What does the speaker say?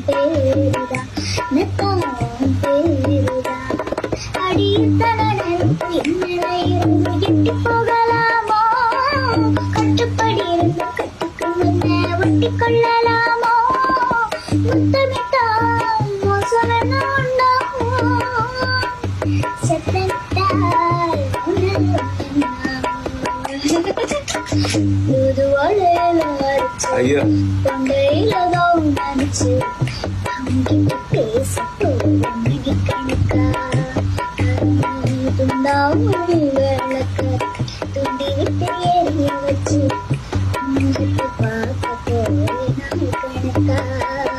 பேருதான் நெத்தம் பேருதான் அடித்தன நினைத்து என்னென்ன இருந்து எட்டி போகலாமோ கட்டுப்படி இருந்து கட்டுக்கு முன்ன ஒட்டி கொள்ளலாமோ முத்தமிட்டா மோசம் என்ன உண்டாகும் செத்தமிட்டால் தொண்டையில தான் நினைச்சு